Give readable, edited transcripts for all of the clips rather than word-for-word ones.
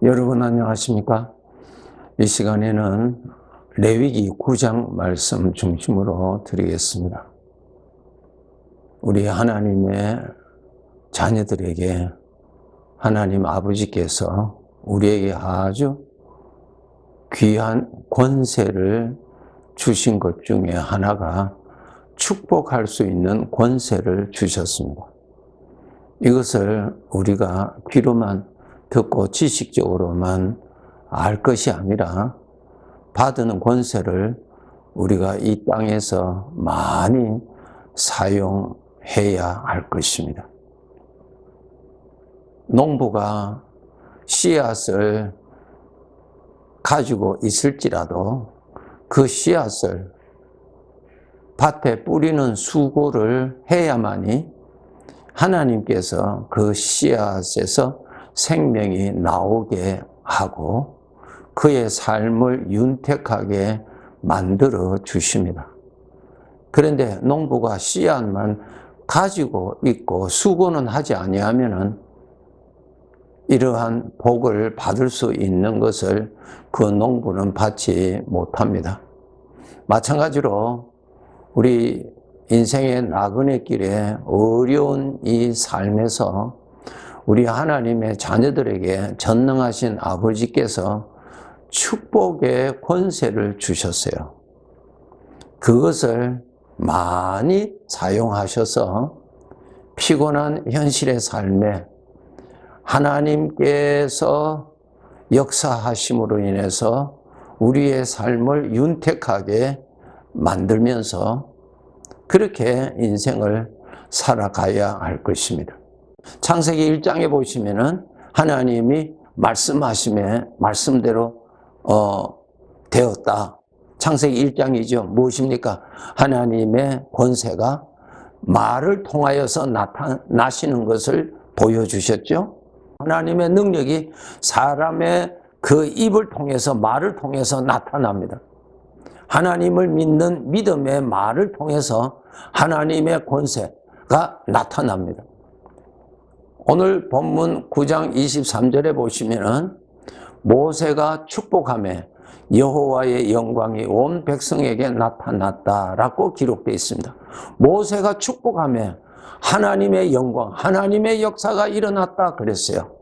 여러분 안녕하십니까? 이 시간에는 레위기 9장 말씀 중심으로 드리겠습니다. 우리 하나님의 자녀들에게 하나님 아버지께서 우리에게 아주 귀한 권세를 주신 것 중에 하나가 축복할 수 있는 권세를 주셨습니다. 이것을 우리가 귀로만 듣고 지식적으로만 알 것이 아니라 받은 권세를 우리가 이 땅에서 많이 사용해야 할 것입니다. 농부가 씨앗을 가지고 있을지라도 그 씨앗을 밭에 뿌리는 수고를 해야만이 하나님께서 그 씨앗에서 생명이 나오게 하고 그의 삶을 윤택하게 만들어 주십니다. 그런데 농부가 씨앗만 가지고 있고 수고는 하지 아니하면은 이러한 복을 받을 수 있는 것을 그 농부는 받지 못합니다. 마찬가지로 우리 인생의 나그네 길에 어려운 이 삶에서 우리 하나님의 자녀들에게 전능하신 아버지께서 축복의 권세를 주셨어요. 그것을 많이 사용하셔서 피곤한 현실의 삶에 하나님께서 역사하심으로 인해서 우리의 삶을 윤택하게 만들면서 그렇게 인생을 살아가야 할 것입니다. 창세기 1장에 보시면은 하나님이 말씀하심에 말씀대로 되었다. 창세기 1장이죠. 무엇입니까? 하나님의 권세가 말을 통하여서 나타나시는 것을 보여주셨죠. 하나님의 능력이 사람의 그 입을 통해서 말을 통해서 나타납니다. 하나님을 믿는 믿음의 말을 통해서 하나님의 권세가 나타납니다. 오늘 본문 9장 23절에 보시면은 모세가 축복하며 여호와의 영광이 온 백성에게 나타났다라고 기록되어 있습니다. 모세가 축복하며 하나님의 영광, 하나님의 역사가 일어났다 그랬어요.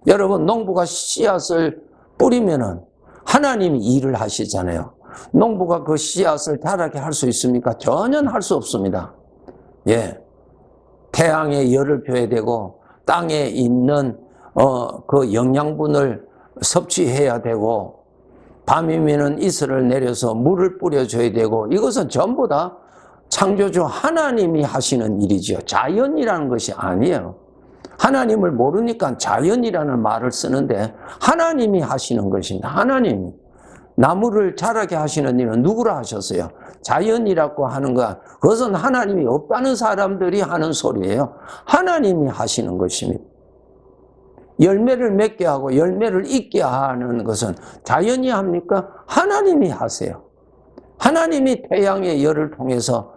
여러분, 농부가 씨앗을 뿌리면은 하나님이 일을 하시잖아요. 농부가 그 씨앗을 자라게 할 수 있습니까? 전혀 할 수 없습니다. 예. 태양의 열을 표해야 되고 땅에 있는 그 영양분을 섭취해야 되고 밤이면은 이슬을 내려서 물을 뿌려줘야 되고 이것은 전부 다 창조주 하나님이 하시는 일이죠. 자연이라는 것이 아니에요. 하나님을 모르니까 자연이라는 말을 쓰는데 하나님이 하시는 것입니다. 하나님이. 나무를 자라게 하시는 일은 누구라 하셨어요? 자연이라고 하는 것, 그것은 하나님이 없다는 사람들이 하는 소리예요. 하나님이 하시는 것입니다. 열매를 맺게 하고 열매를 잇게 하는 것은 자연이 합니까? 하나님이 하세요. 하나님이 태양의 열을 통해서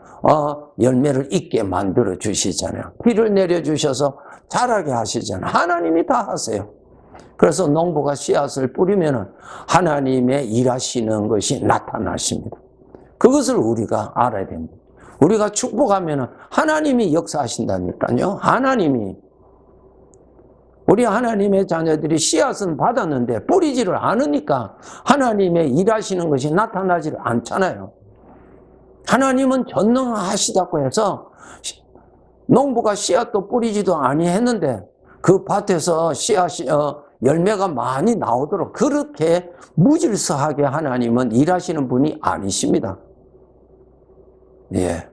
열매를 잇게 만들어 주시잖아요. 비를 내려주셔서 자라게 하시잖아요. 하나님이 다 하세요. 그래서 농부가 씨앗을 뿌리면 하나님의 일하시는 것이 나타나십니다. 그것을 우리가 알아야 됩니다. 우리가 축복하면 하나님이 역사하신다니까요. 하나님이. 우리 하나님의 자녀들이 씨앗은 받았는데 뿌리지를 않으니까 하나님의 일하시는 것이 나타나지를 않잖아요. 하나님은 전능하시다고 해서 농부가 씨앗도 뿌리지도 아니했는데 그 밭에서 씨앗이 열매가 많이 나오도록 그렇게 무질서하게 하나님은 일하시는 분이 아니십니다. 예.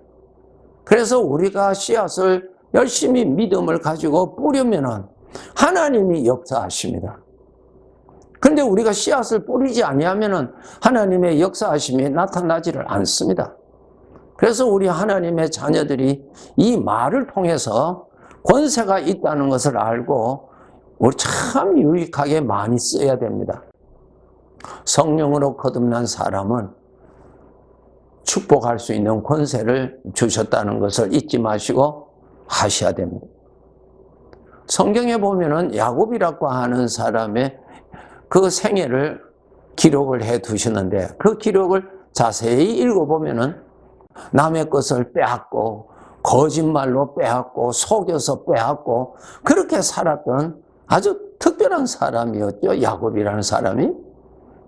그래서 우리가 씨앗을 열심히 믿음을 가지고 뿌리면은 하나님이 역사하십니다. 그런데 우리가 씨앗을 뿌리지 아니하면은 하나님의 역사하심이 나타나지를 않습니다. 그래서 우리 하나님의 자녀들이 이 말을 통해서 권세가 있다는 것을 알고 우리 참 유익하게 많이 써야 됩니다. 성령으로 거듭난 사람은 축복할 수 있는 권세를 주셨다는 것을 잊지 마시고 하셔야 됩니다. 성경에 보면은 야곱이라고 하는 사람의 그 생애를 기록을 해 두시는데 그 기록을 자세히 읽어보면은 남의 것을 빼앗고 거짓말로 빼앗고 속여서 빼앗고 그렇게 살았던 아주 특별한 사람이었죠. 야곱이라는 사람이.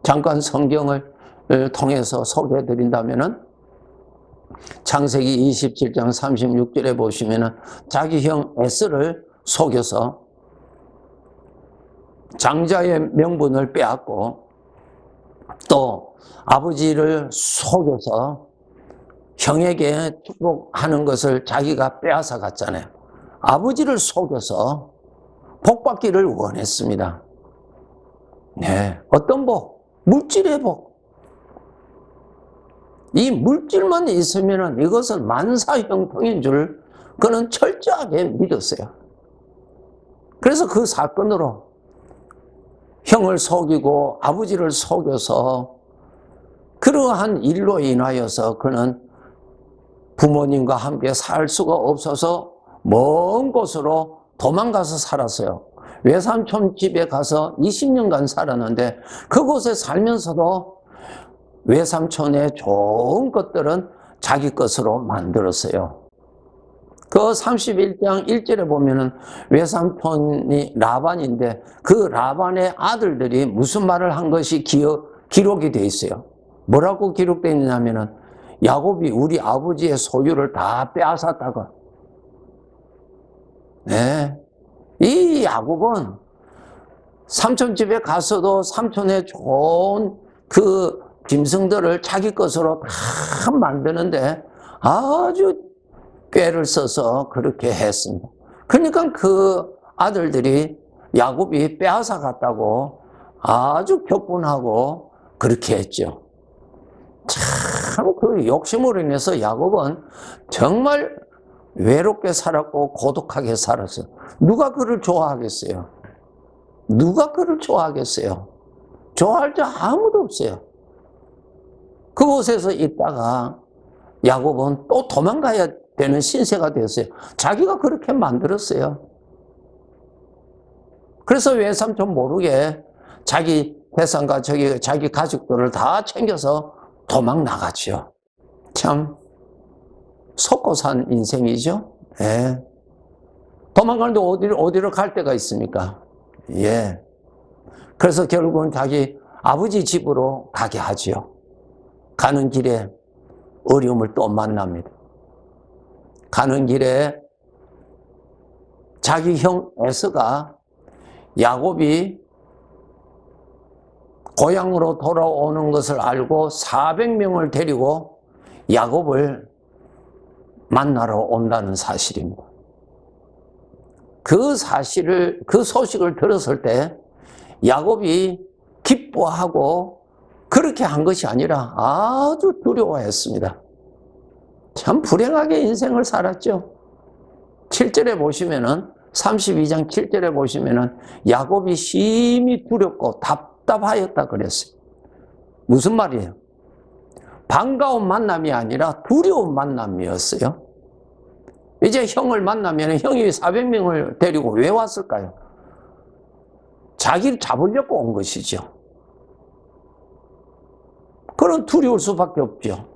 잠깐 성경을 통해서 소개해 드린다면은 창세기 27장 36절에 보시면은 자기 형 에스를 속여서 장자의 명분을 빼앗고 또 아버지를 속여서 형에게 축복하는 것을 자기가 빼앗아 갔잖아요. 아버지를 속여서 복받기를 원했습니다. 네, 어떤 복? 물질의 복. 이 물질만 있으면 이것은 만사형통인 줄 그는 철저하게 믿었어요. 그래서 그 사건으로 형을 속이고 아버지를 속여서 그러한 일로 인하여서 그는 부모님과 함께 살 수가 없어서 먼 곳으로 도망가서 살았어요. 외삼촌 집에 가서 20년간 살았는데 그곳에 살면서도 외삼촌의 좋은 것들은 자기 것으로 만들었어요. 그 31장 1절에 보면은 외삼촌이 라반인데 그 라반의 아들들이 무슨 말을 한 것이 기록이 되어 있어요. 뭐라고 기록되어 있냐면은 야곱이 우리 아버지의 소유를 다 빼앗았다고. 네. 이 야곱은 삼촌 집에 가서도 삼촌의 좋은 그 짐승들을 자기 것으로 다 만드는데 아주 꾀를 써서 그렇게 했습니다. 그러니까 그 아들들이 야곱이 빼앗아 갔다고 아주 격분하고 그렇게 했죠. 참 그 욕심으로 인해서 야곱은 정말 외롭게 살았고 고독하게 살았어요. 누가 그를 좋아하겠어요? 누가 그를 좋아하겠어요? 좋아할 자 아무도 없어요. 그곳에서 있다가 야곱은 또 도망가야 되는 신세가 되었어요. 자기가 그렇게 만들었어요. 그래서 외삼촌 모르게 자기 회상과 자기 가족들을 다 챙겨서 도망 나갔죠. 참 속고 산 인생이죠. 예. 도망가는데 어디로 갈 데가 있습니까? 예. 그래서 결국은 자기 아버지 집으로 가게 하지요. 가는 길에 어려움을 또 만납니다. 가는 길에 자기 형 에서가 야곱이 고향으로 돌아오는 것을 알고 400명을 데리고 야곱을 만나러 온다는 사실입니다. 그 소식을 들었을 때 야곱이 기뻐하고 그렇게 한 것이 아니라 아주 두려워했습니다. 참 불행하게 인생을 살았죠. 7절에 보시면은 32장 7절에 보시면은 야곱이 심히 두렵고 답답하였다 그랬어요. 무슨 말이에요? 반가운 만남이 아니라 두려운 만남이었어요. 이제 형을 만나면 형이 400명을 데리고 왜 왔을까요? 자기를 잡으려고 온 것이죠. 그런 두려울 수밖에 없죠.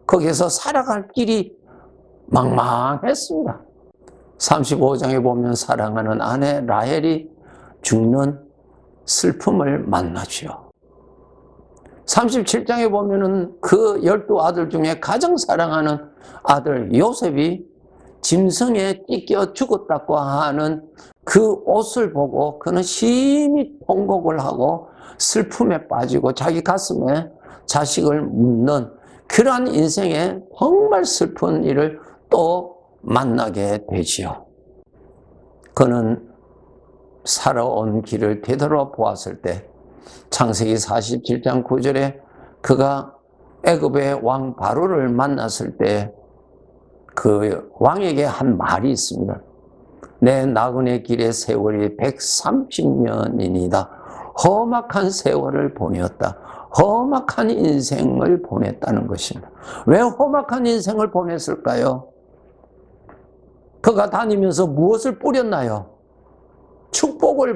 거기에서 살아갈 길이 망망했습니다. 35장에 보면 사랑하는 아내 라헬이 죽는 슬픔을 만나죠. 37장에 보면은 그 12아들 중에 가장 사랑하는 아들 요셉이 짐승에 찢겨 죽었다고 하는 그 옷을 보고 그는 심히 통곡을 하고 슬픔에 빠지고 자기 가슴에 자식을 묻는 그러한 인생의 정말 슬픈 일을 또 만나게 되지요. 그는 살아온 길을 되돌아보았을 때 창세기 47장 9절에 그가 애굽의 왕 바로를 만났을 때 그 왕에게 한 말이 있습니다. 내 나그네 길의 세월이 130년이니다. 험악한 세월을 보내었다. 험악한 인생을 보냈다는 것입니다. 왜 험악한 인생을 보냈을까요? 그가 다니면서 무엇을 뿌렸나요?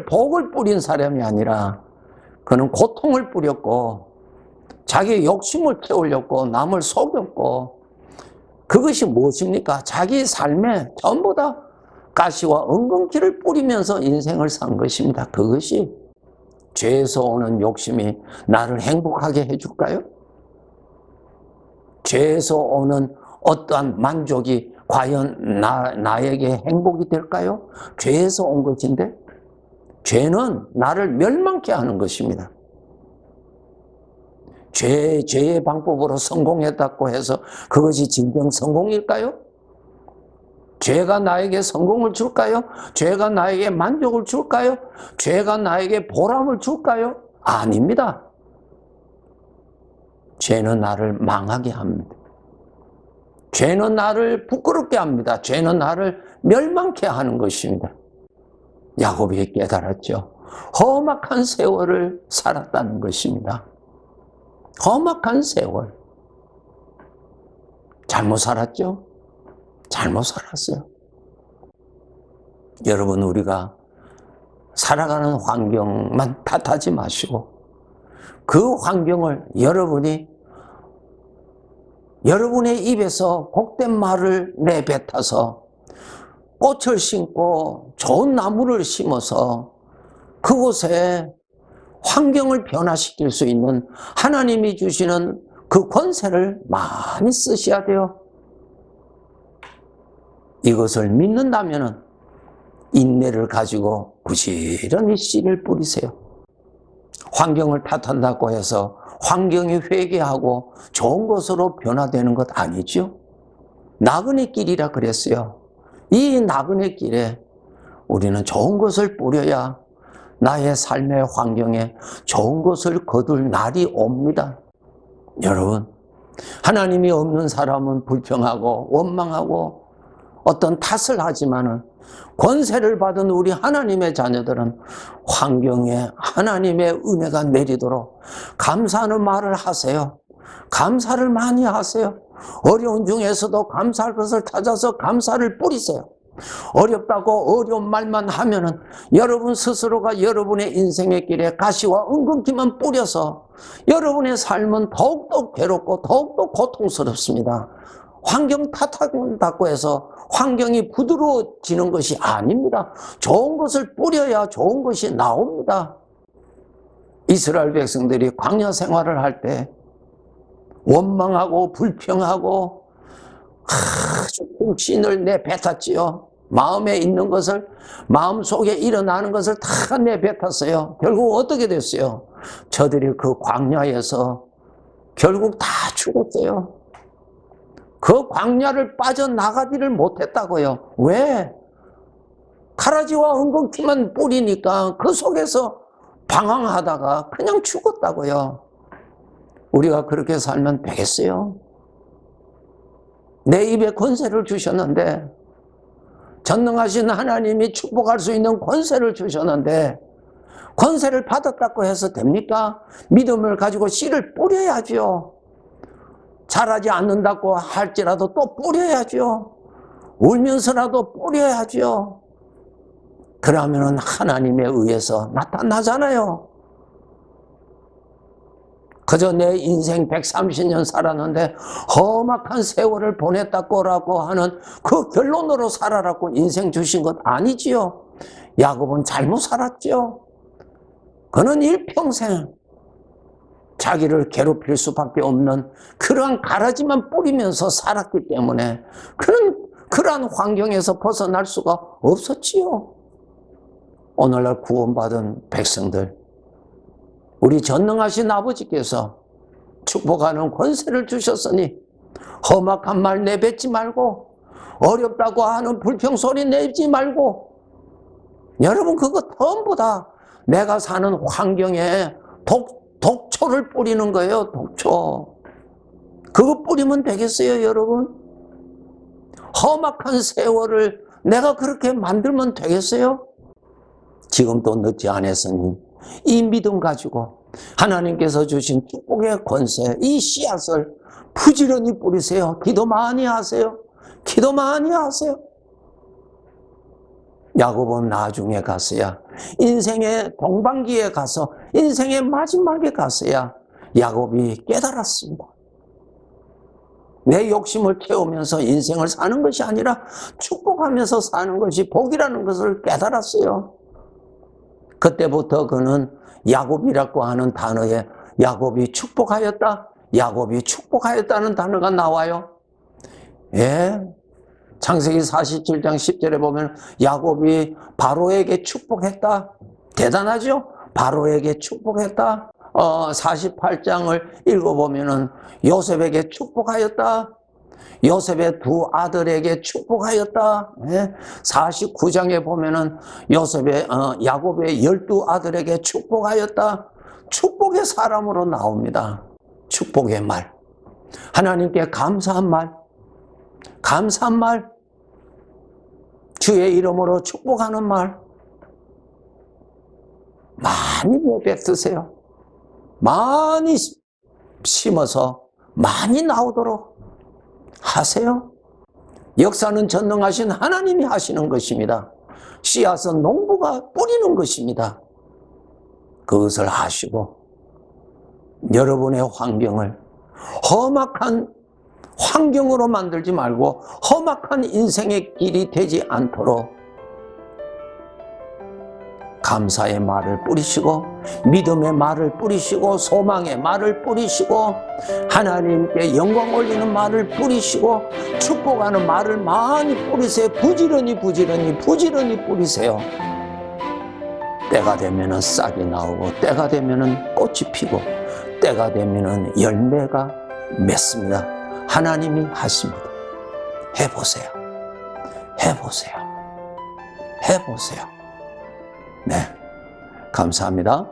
복을 뿌린 사람이 아니라 그는 고통을 뿌렸고 자기의 욕심을 채우려고 남을 속였고, 그것이 무엇입니까? 자기 삶에 전부 다 가시와 엉겅퀴를 뿌리면서 인생을 산 것입니다. 그것이 죄에서 오는 욕심이 나를 행복하게 해줄까요? 죄에서 오는 어떠한 만족이 과연 나에게 행복이 될까요? 죄에서 온 것인데, 죄는 나를 멸망케 하는 것입니다. 죄의 방법으로 성공했다고 해서 그것이 진정 성공일까요? 죄가 나에게 성공을 줄까요? 죄가 나에게 만족을 줄까요? 죄가 나에게 보람을 줄까요? 아닙니다. 죄는 나를 망하게 합니다. 죄는 나를 부끄럽게 합니다. 죄는 나를 멸망케 하는 것입니다. 야곱이 깨달았죠. 험악한 세월을 살았다는 것입니다. 험악한 세월. 잘못 살았죠? 잘못 살았어요. 여러분, 우리가 살아가는 환경만 탓하지 마시고 그 환경을 여러분의 입에서 복된 말을 내뱉어서 꽃을 심고 좋은 나무를 심어서 그곳에 환경을 변화시킬 수 있는 하나님이 주시는 그 권세를 많이 쓰셔야 돼요. 이것을 믿는다면 인내를 가지고 부지런히 씨를 뿌리세요. 환경을 탓한다고 해서 환경이 회개하고 좋은 것으로 변화되는 것 아니죠. 나그네 길이라 그랬어요. 이 나그네 길에 우리는 좋은 것을 뿌려야 나의 삶의 환경에 좋은 것을 거둘 날이 옵니다. 여러분, 하나님이 없는 사람은 불평하고 원망하고 어떤 탓을 하지만은 권세를 받은 우리 하나님의 자녀들은 환경에 하나님의 은혜가 내리도록 감사하는 말을 하세요. 감사를 많이 하세요. 어려운 중에서도 감사할 것을 찾아서 감사를 뿌리세요. 어렵다고 어려운 말만 하면은 여러분 스스로가 여러분의 인생의 길에 가시와 엉겅퀴만 뿌려서 여러분의 삶은 더욱더 괴롭고 더욱더 고통스럽습니다. 환경 탓한다고 해서 환경이 부드러워지는 것이 아닙니다. 좋은 것을 뿌려야 좋은 것이 나옵니다. 이스라엘 백성들이 광야 생활을 할 때 원망하고 불평하고 아주 불신을 내뱉었지요. 마음에 있는 것을, 마음속에 일어나는 것을 다 내뱉었어요. 결국 어떻게 됐어요? 저들이 그 광야에서 결국 다 죽었어요. 그 광야를 빠져나가지를 못했다고요. 왜? 가라지와 엉겅퀴만 뿌리니까 그 속에서 방황하다가 그냥 죽었다고요. 우리가 그렇게 살면 되겠어요? 내 입에 권세를 주셨는데, 전능하신 하나님이 축복할 수 있는 권세를 주셨는데 권세를 받았다고 해서 됩니까? 믿음을 가지고 씨를 뿌려야죠. 자라지 않는다고 할지라도 또 뿌려야죠. 울면서라도 뿌려야죠. 그러면 하나님에 의해서 나타나잖아요. 그저 내 인생 130년 살았는데 험악한 세월을 보냈다고 하는 그 결론으로 살아라고 인생 주신 것 아니지요. 야곱은 잘못 살았죠. 그는 일평생 자기를 괴롭힐 수밖에 없는 그러한 가라지만 뿌리면서 살았기 때문에 그는 그러한 환경에서 벗어날 수가 없었지요. 오늘날 구원받은 백성들, 우리 전능하신 아버지께서 축복하는 권세를 주셨으니 험악한 말 내뱉지 말고 어렵다고 하는 불평소리 내지 말고, 여러분 그거 전부 다 내가 사는 환경에 독초를 뿌리는 거예요. 독초. 그거 뿌리면 되겠어요, 여러분? 험악한 세월을 내가 그렇게 만들면 되겠어요? 지금도 늦지 않았으니 이 믿음 가지고 하나님께서 주신 축복의 권세, 이 씨앗을 부지런히 뿌리세요. 기도 많이 하세요. 기도 많이 하세요. 야곱은 나중에 가서야, 인생의 동반기에 가서, 인생의 마지막에 가서야 야곱이 깨달았습니다. 내 욕심을 채우면서 인생을 사는 것이 아니라 축복하면서 사는 것이 복이라는 것을 깨달았어요. 그때부터 그는 야곱이라고 하는 단어에 야곱이 축복하였다, 야곱이 축복하였다는 단어가 나와요. 예. 창세기 47장 10절에 보면 야곱이 바로에게 축복했다. 대단하죠? 바로에게 축복했다. 48장을 읽어보면은 요셉에게 축복하였다. 요셉의 두 아들에게 축복하였다. 49장에 보면은 야곱의 12아들에게 축복하였다. 축복의 사람으로 나옵니다. 축복의 말. 하나님께 감사한 말. 감사한 말. 주의 이름으로 축복하는 말. 많이 뱉으세요. 많이 심어서 많이 나오도록 하세요. 역사는 전능하신 하나님이 하시는 것입니다. 씨앗은 농부가 뿌리는 것입니다. 그것을 하시고 여러분의 환경을 험악한 환경으로 만들지 말고 험악한 인생의 길이 되지 않도록 감사의 말을 뿌리시고 믿음의 말을 뿌리시고 소망의 말을 뿌리시고 하나님께 영광 올리는 말을 뿌리시고 축복하는 말을 많이 뿌리세요. 부지런히 뿌리세요. 때가 되면은 싹이 나오고 때가 되면은 꽃이 피고 때가 되면은 열매가 맺습니다. 하나님이 하십니다. 해보세요. 해보세요. 네, 감사합니다.